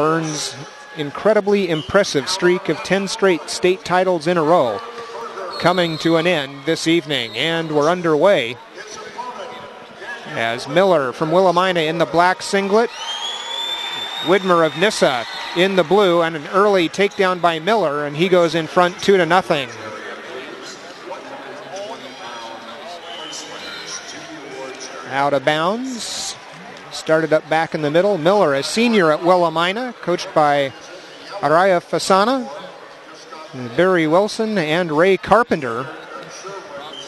Burns' incredibly impressive streak of 10 straight state titles in a row coming to an end this evening, and we're underway as Miller from Willamina in the black singlet, Widmer of Nyssa in the blue, and an early takedown by Miller, and he goes in front 2-0. Out of bounds. Started up back in the middle. Miller, a senior at Willamina, coached by Araya Fasana, Barry Wilson, and Ray Carpenter.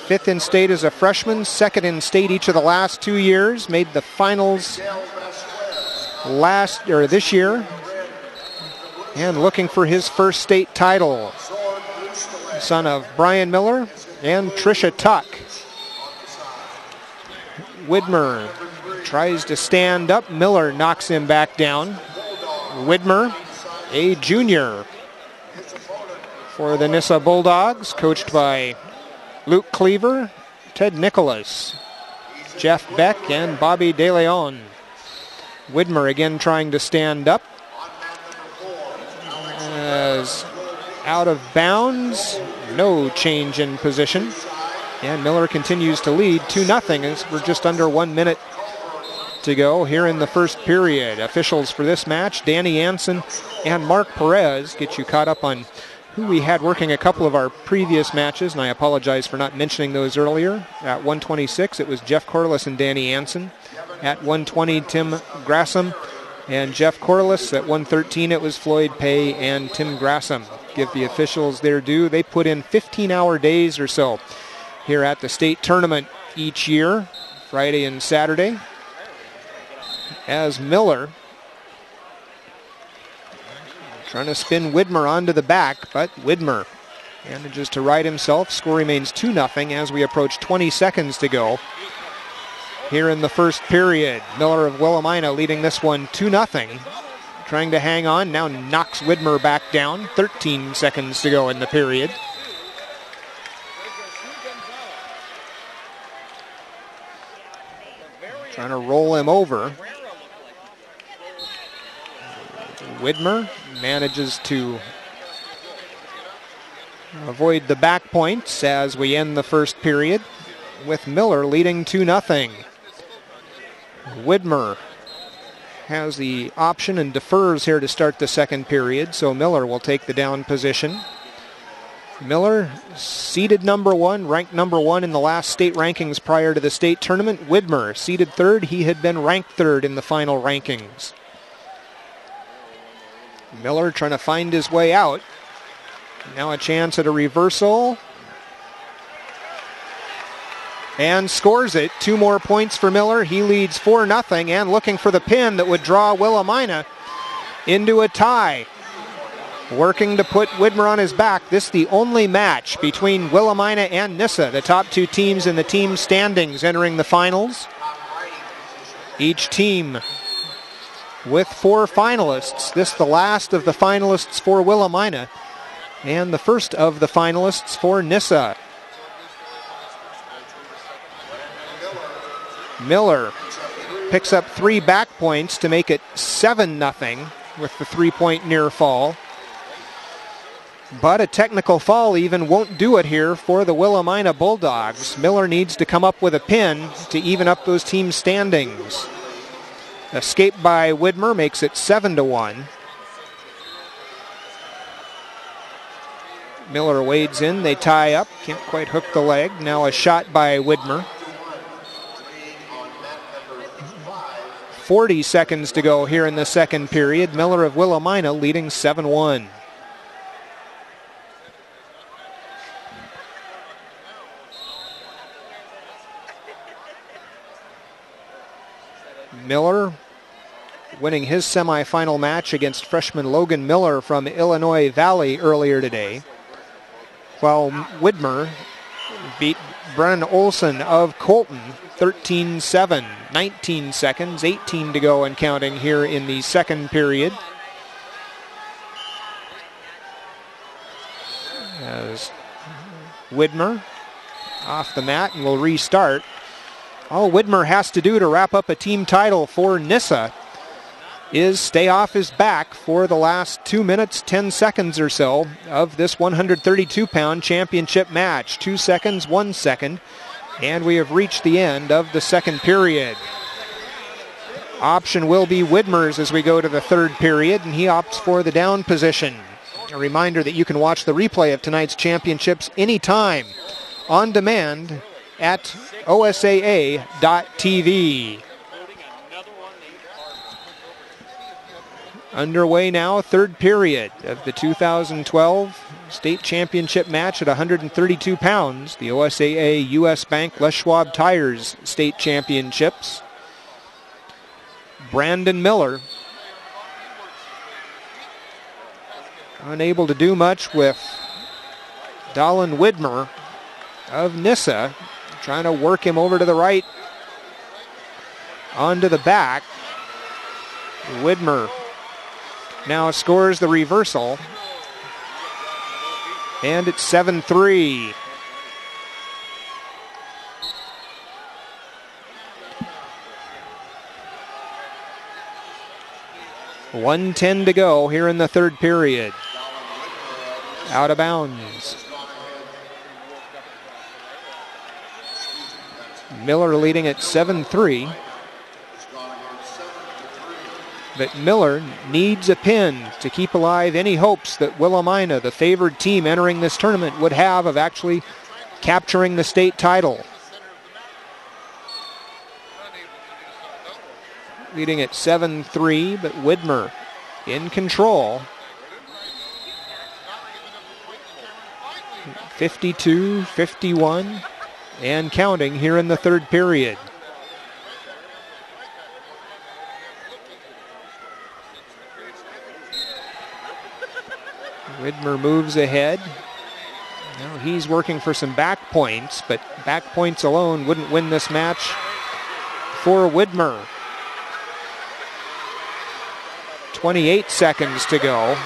5th in state as a freshman, 2nd in state each of the last 2 years. Made the finals this year, and looking for his first state title. Son of Brian Miller and Tricia Tuck. Widmer tries to stand up. Miller knocks him back down. Widmer, a junior for the Nyssa Bulldogs, coached by Luke Cleaver, Ted Nicholas, Jeff Beck, and Bobby De Leon. Widmer again trying to stand up. As out of bounds, no change in position. And Miller continues to lead 2-0 as we're just under 1 minute to go here in the first period. Officials for this match, Danny Anson and Mark Perez, get you caught up on who we had working a couple of our previous matches, and I apologize for not mentioning those earlier. At 126, it was Jeff Corliss and Danny Anson. At 120, Tim Grassam and Jeff Corliss. At 113, it was Floyd Pay and Tim Grassam. Give the officials their due. They put in 15-hour days or so here at the state tournament each year, Friday and Saturday. As Miller trying to spin Widmer onto the back, but Widmer manages to right himself. Score remains 2-0 as we approach 20 seconds to go here in the first period. Miller of Willamina leading this one 2-0. Trying to hang on, now knocks Widmer back down. 13 seconds to go in the period. Trying to roll him over. Widmer manages to avoid the back points as we end the first period, with Miller leading 2-0. Widmer has the option and defers here to start the second period, so Miller will take the down position. Miller, seeded number 1, ranked number 1 in the last state rankings prior to the state tournament. Widmer, seeded 3rd. He had been ranked 3rd in the final rankings. Miller trying to find his way out. Now a chance at a reversal. And scores it. 2 more points for Miller. He leads 4-0 and looking for the pin that would draw Willamina into a tie. Working to put Widmer on his back. This is the only match between Willamina and Nyssa, the top 2 teams in the team standings entering the finals. Each team with 4 finalists. This is the last of the finalists for Willamina and the first of the finalists for Nyssa. Miller picks up 3 back points to make it 7-0 with the 3-point near fall. But a technical foul even won't do it here for the Willamina Bulldogs. Miller needs to come up with a pin to even up those team standings. Escape by Widmer makes it 7-1. Miller wades in, they tie up, can't quite hook the leg. Now a shot by Widmer. 40 seconds to go here in the second period. Miller of Willamina leading 7-1. Miller winning his semifinal match against freshman Logan Miller from Illinois Valley earlier today, while Widmer beat Brennan Olson of Colton 13-7, 19 seconds, 18 to go and counting here in the second period. As Widmer off the mat and will restart. All Widmer has to do to wrap up a team title for Nyssa is stay off his back for the last 2 minutes, 10 seconds or so of this 132-pound championship match. 2 seconds, 1 second, and we have reached the end of the second period. Option will be Widmer's as we go to the third period, and he opts for the down position. A reminder that you can watch the replay of tonight's championships anytime on demand at OSAA.tv. Underway now, third period of the 2012 state championship match at 132 pounds, the OSAA US Bank Les Schwab Tires state championships. Brandon Miller unable to do much with Dallin Widmer of Nyssa, trying to work him over to the right, onto the back. Widmer now scores the reversal, and it's 7-3. .110 to go here in the third period. Out of bounds. Miller leading at 7-3. But Miller needs a pin to keep alive any hopes that Willamina, the favored team entering this tournament, would have of actually capturing the state title. Leading at 7-3, but Widmer in control. 52-51 and counting here in the third period. Widmer moves ahead. Now he's working for some back points, but back points alone wouldn't win this match for Widmer. 28 seconds to go.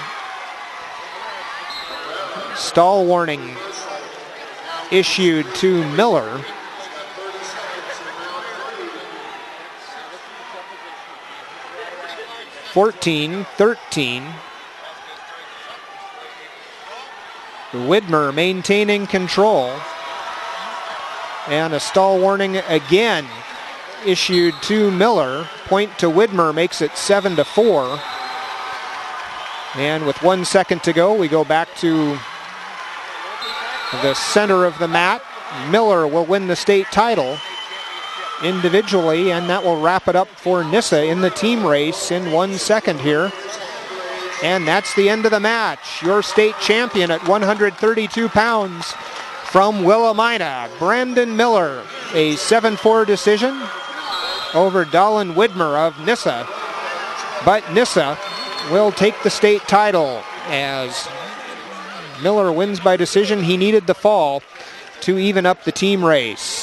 Stall warning issued to Miller. (14-13). Widmer maintaining control. And a stall warning again issued to Miller. Point to Widmer makes it 7-4. And with 1 second to go, we go back to the center of the mat. Miller will win the state title individually, and that will wrap it up for Nyssa in the team race in 1 second here. And that's the end of the match. Your state champion at 132 pounds from Willamina, Brandon Miller, a 7-4 decision over Dallin Widmer of Nyssa. But Nyssa will take the state title as Miller wins by decision. He needed the fall to even up the team race.